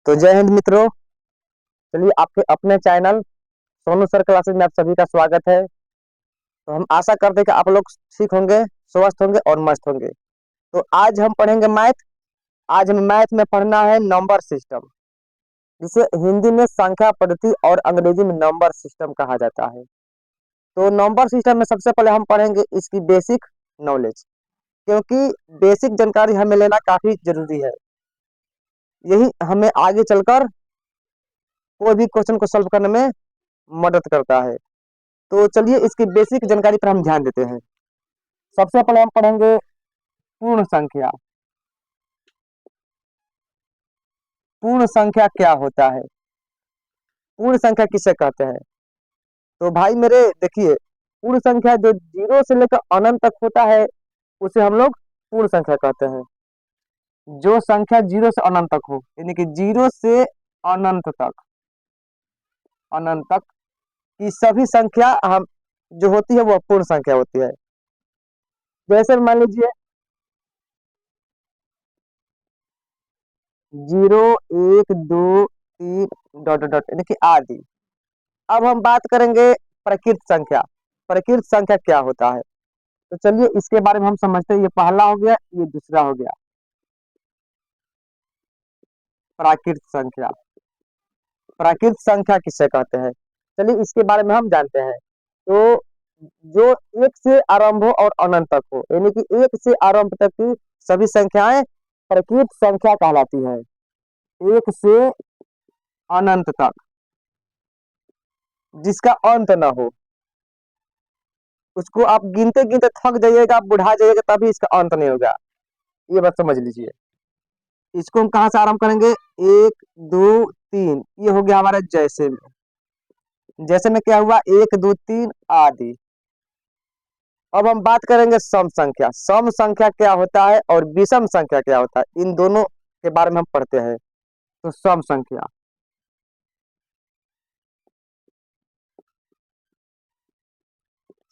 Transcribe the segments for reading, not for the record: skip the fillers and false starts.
तो जय हिंद मित्रों। चलिए आपके अपने चैनल सोनू सर क्लासेस में आप सभी का स्वागत है। तो हम आशा करते हैं कि आप लोग ठीक होंगे, स्वस्थ होंगे और मस्त होंगे। तो आज हम पढ़ेंगे मैथ। आज हमें मैथ में पढ़ना है नंबर सिस्टम, जिसे हिंदी में संख्या पद्धति और अंग्रेजी में नंबर सिस्टम कहा जाता है। तो नंबर सिस्टम में सबसे पहले हम पढ़ेंगे इसकी बेसिक नॉलेज, क्योंकि बेसिक जानकारी हमें लेना काफी जरूरी है। यही हमें आगे चलकर कोई भी क्वेश्चन को सॉल्व करने में मदद करता है। तो चलिए इसकी बेसिक जानकारी पर हम ध्यान देते हैं। सबसे पहले हम पढ़ेंगे पूर्ण संख्या। पूर्ण संख्या क्या होता है, पूर्ण संख्या किसे कहते हैं? तो भाई मेरे देखिए, पूर्ण संख्या जो जीरो से लेकर अनंत तक होता है उसे हम लोग पूर्ण संख्या कहते हैं। जो संख्या जीरो से अनंत तक हो, यानी कि जीरो से अनंत तक, अनंत तक की सभी संख्या हम जो होती है वो पूर्ण संख्या होती है। जैसे मान लीजिए 0 1 2 3 डॉट डॉट यानी कि आदि। अब हम बात करेंगे प्रकृत संख्या। प्रकृत संख्या क्या होता है? तो चलिए इसके बारे में हम समझते हैं। ये पहला हो गया, ये दूसरा हो गया प्राकृत संख्या। प्राकृत संख्या किसे कहते हैं, चलिए इसके बारे में हम जानते हैं। तो जो एक से आरंभ हो और अनंत तक हो, यानी कि एक से आरंभ तक की सभी संख्याएं प्रकृत संख्या कहलाती है। एक से अनंत तक जिसका अंत ना हो, उसको आप गिनते गिनते थक जाइएगा, आप बुढ़ा जाइएगा, तभी इसका अंत नहीं होगा। ये बात समझ लीजिए। इसको हम कहाँ से आरंभ करेंगे? 1 2 3, ये हो गया हमारा जैसे में। जैसे में क्या हुआ? 1 2 3 आदि। अब हम बात करेंगे सम संख्या। सम संख्या क्या होता है और विषम संख्या क्या होता है, इन दोनों के बारे में हम पढ़ते हैं। तो सम संख्या,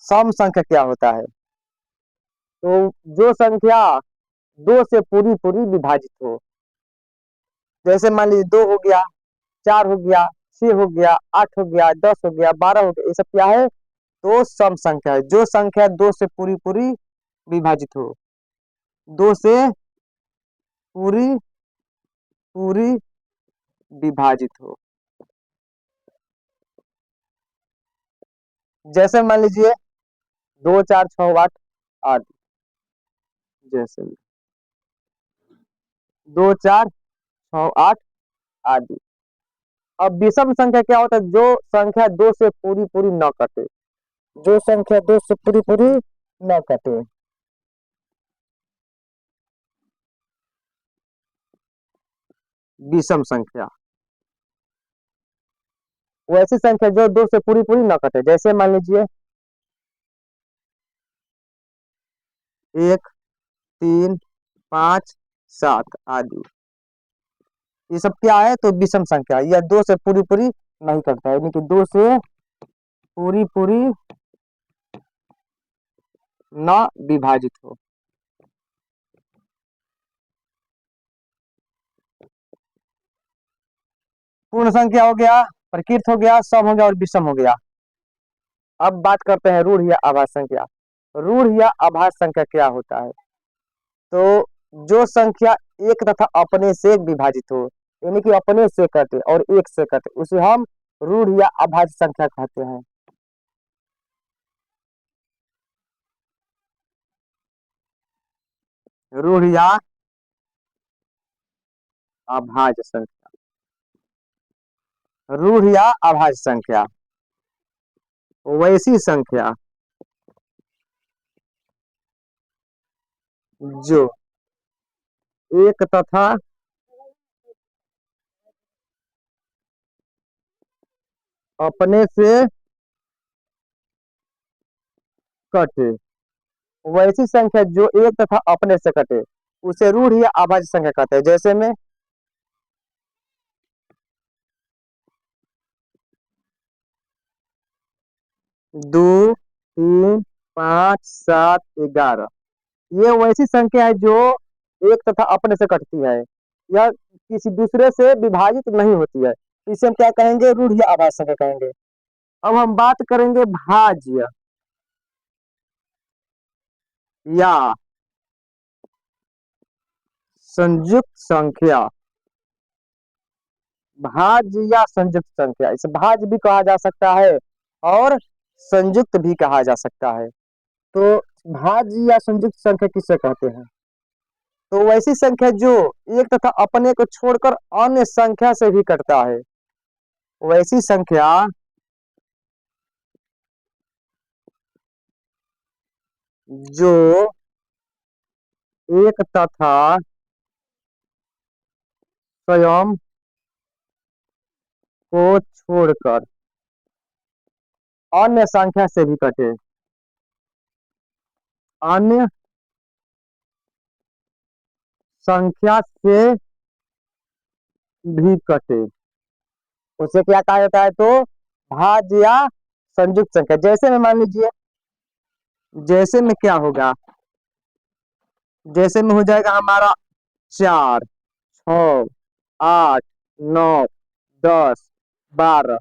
सम संख्या क्या होता है? तो जो संख्या दो से पूरी पूरी विभाजित हो। जैसे मान लीजिए 2 हो गया, 4 हो गया, 6 हो गया, 8 हो गया, 10 हो गया, 12 हो गया, ये सब क्या है? तो सम संख्या है। जो संख्या दो से पूरी पूरी विभाजित हो, दो से पूरी पूरी विभाजित हो। जैसे मान लीजिए 2 4 6 8 आदि। जैसे 2 4 6 8 आदि। अब विषम संख्या क्या होता है? जो संख्या दो से पूरी पूरी न कटे, जो संख्या दो से पूरी पूरी न कटे। विषम संख्या वैसी संख्या जो दो से पूरी पूरी न कटे। जैसे मान लीजिए 1 3 5 7 आदि। ये सब क्या है? तो विषम संख्या, यह दो से पूरी पूरी नहीं कटता है, यानी कि दो से पूरी पूरी न विभाजित हो। पूर्ण संख्या हो गया, प्रकृत हो गया, सम हो गया और विषम हो गया। अब बात करते हैं रूढ़ या आभास संख्या। रूढ़ या आभास संख्या क्या होता है? तो जो संख्या एक तथा अपने से विभाजित हो, यानी कि अपने से कटे और एक से कटे, उसे हम रूढ़ या अभाज्य संख्या कहते हैं। रूढ़ या अभाज्य संख्या। रूढ़ या अभाज्य संख्या वैसी संख्या जो एक तथा अपने से कटे, वैसी संख्या जो एक तथा अपने से कटे, उसे रूढ़ या अभाज्य संख्या कहते हैं। जैसे में 2 3 5 7 11, ये वैसी संख्या है जो एक तथा अपने से कटती है। यह किसी दूसरे से विभाजित नहीं होती है, इसे हम क्या कहेंगे, रूढ़ या आभास संख्या कहेंगे। अब हम बात करेंगे भाज्य या संयुक्त संख्या। भाज्य या संयुक्त संख्या, इसे भाज्य भी कहा जा सकता है और संयुक्त भी कहा जा सकता है। तो भाज्य या संयुक्त संख्या किसे कहते हैं? तो वैसी संख्या जो एक तथा अपने को छोड़कर अन्य संख्या से भी कटता है, वैसी संख्या जो एक तथा स्वयं को छोड़कर अन्य संख्या से भी कटे, अन्य संख्या से भी कटे, उसे क्या कहा जाता है? तो भाज्य या संयुक्त संख्या। जैसे में मान लीजिए, जैसे में क्या होगा, जैसे में हो जाएगा हमारा 4, 6, 8, 9, 10, 12,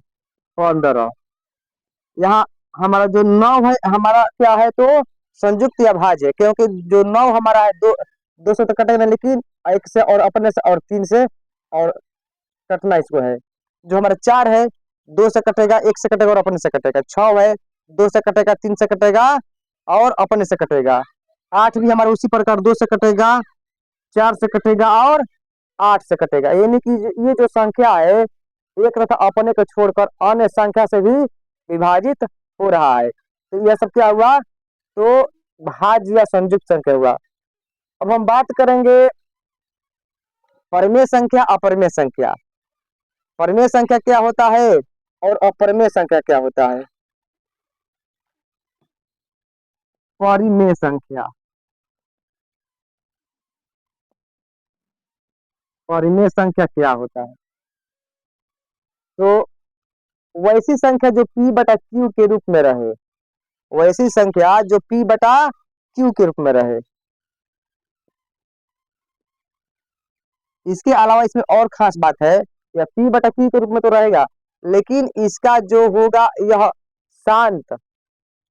15। यहाँ हमारा जो 9 है, हमारा क्या है? तो संयुक्त या भाज्य है, क्योंकि जो 9 हमारा है, दो से तो कटेगा नहीं, लेकिन एक से और अपने से और 3 से और कटना इसको है। जो हमारा 4 है, 2 से कटेगा, 1 से कटेगा और अपने से कटेगा। 6 है, 2 से कटेगा, 3 से कटेगा और अपने से कटेगा। 8 भी हमारा उसी प्रकार, 2 से कटेगा, 4 से कटेगा और 8 से कटेगा। यानी कि ये जो संख्या है, एक तथा अपने को छोड़कर अन्य संख्या से भी विभाजित हो रहा है। तो यह सब क्या हुआ? तो भाज्य या संयुक्त संख्या हुआ। अब हम बात करेंगे परिमेय संख्या, अपरिमेय संख्या। परिमेय संख्या क्या होता है और अपरिमेय संख्या क्या होता है? परिमेय संख्या, परिमेय संख्या क्या होता है? तो वैसी संख्या जो p बटा q के रूप में रहे, वैसी संख्या जो p बटा q के रूप में रहे। इसके अलावा इसमें और खास बात है, यह p बटा q के रूप में तो रहेगा, लेकिन इसका जो होगा यह शांत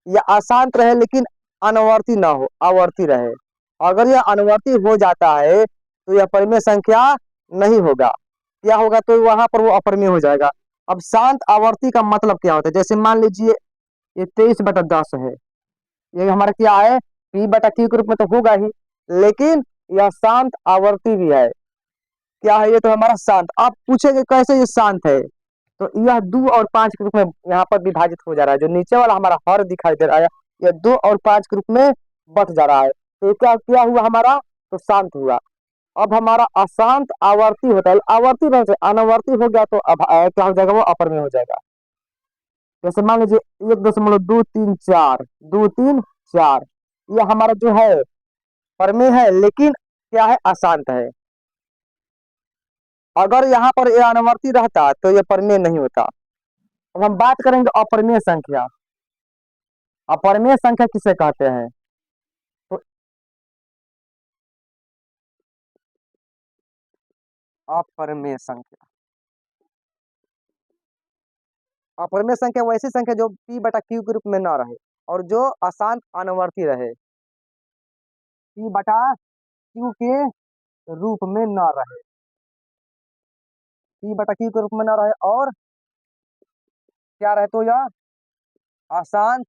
या अशांत रहे, लेकिन अनवर्ती ना हो, आवर्ती रहे। अगर यह अनवर्ती हो जाता है तो यह परिमेय संख्या नहीं होगा। क्या होगा? तो वहां पर वो अपरिमेय हो जाएगा। अब शांत आवर्ती का मतलब क्या होता है? जैसे मान लीजिए ये 23/10 है, ये हमारा क्या है? p बटा q के रूप में तो होगा ही, लेकिन यह शांत आवर्ती भी है। क्या है? ये तो हमारा शांत। आप पूछेंगे कैसे ये शांत है? तो यह 2 और 5 के रूप में यहाँ पर विभाजित हो जा रहा है। जो नीचे वाला हमारा हर दिखाई दे रहा है, यह 2 और 5 के रूप में बट जा रहा है। तो क्या क्या हुआ हमारा? तो शांत हुआ। अब हमारा अशांत आवर्ती होता है, आवर्ती नहीं, अनावर्ती हो गया तो अब क्या हो जाएगा? वो अपर में हो जाएगा। जैसे मान लीजिए 1.234, 234, यह हमारा जो है परमेय है, लेकिन क्या है? अशांत है। अगर यहाँ पर यह अनावर्ती रहता तो यह परमेय नहीं होता। अब हम बात करेंगे अपरिमेय संख्या। अपरिमेय संख्या किसे कहते हैं? तो अपरिमेय संख्या, अपरिमेय संख्या वैसी संख्या जो p बटा q के रूप में ना रहे और जो अशांत अनवर्ती रहे। p बटा q के रूप में ना रहे, p बटा q के रूप में ना रहे और क्या रहे? तो यह अशांत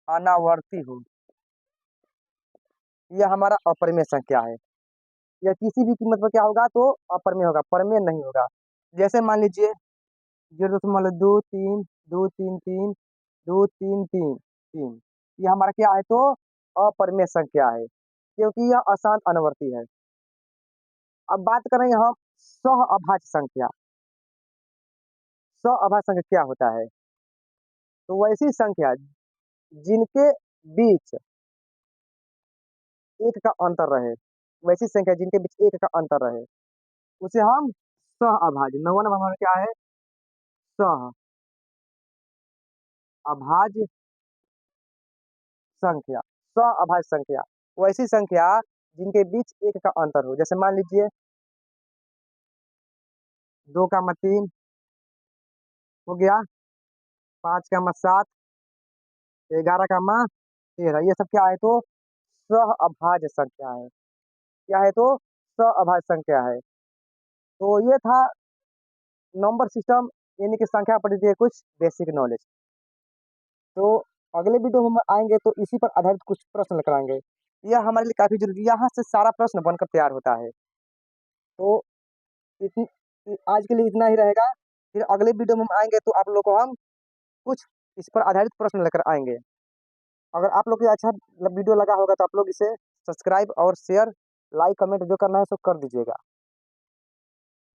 अनावर्ती हो, यह हमारा अपरिमेय संख्या है। यह किसी भी कीमत पर क्या होगा? तो अपरिमेय होगा, परिमेय नहीं होगा। जैसे मान लीजिए 0.2 3 2 3 3 2 3 3 3, ये हमारा क्या है? तो अपरिमेय संख्या है, क्योंकि यह अशांत अनवर्ती है। अब बात करेंगे हम सह अभाज्य संख्या। सह अभाज्य संख्या क्या होता है? तो वैसी संख्या जिनके बीच एक का अंतर रहे, वैसी संख्या जिनके बीच एक का अंतर रहे, उसे हम सह अभाज्य, 9वां नंबर क्या है? सह अभाज्य संख्या। सह अभाज्य संख्या वैसी संख्या जिनके बीच एक का अंतर हो। जैसे मान लीजिए 2 का 3 हो गया, 5 का 7, 11 का 13, ये सब क्या है तो सहअभाज्य संख्या है। क्या है तो सहअभाज्य संख्या है। तो ये था नंबर सिस्टम यानी कि संख्या पद्धति के कुछ बेसिक नॉलेज। तो अगले वीडियो में हम आएंगे तो इसी पर आधारित कुछ प्रश्न लेकर आएंगे। यह हमारे लिए काफी जरूरी है, यहाँ से सारा प्रश्न बनकर तैयार होता है। तो इतनी आज के लिए इतना ही रहेगा। फिर अगले वीडियो में हम आएंगे तो आप लोग को हम कुछ इस पर आधारित प्रश्न लेकर आएंगे। अगर आप लोग को अच्छा वीडियो लगा होगा तो आप लोग इसे सब्सक्राइब और शेयर, लाइक, कमेंट जो करना है सब कर दीजिएगा।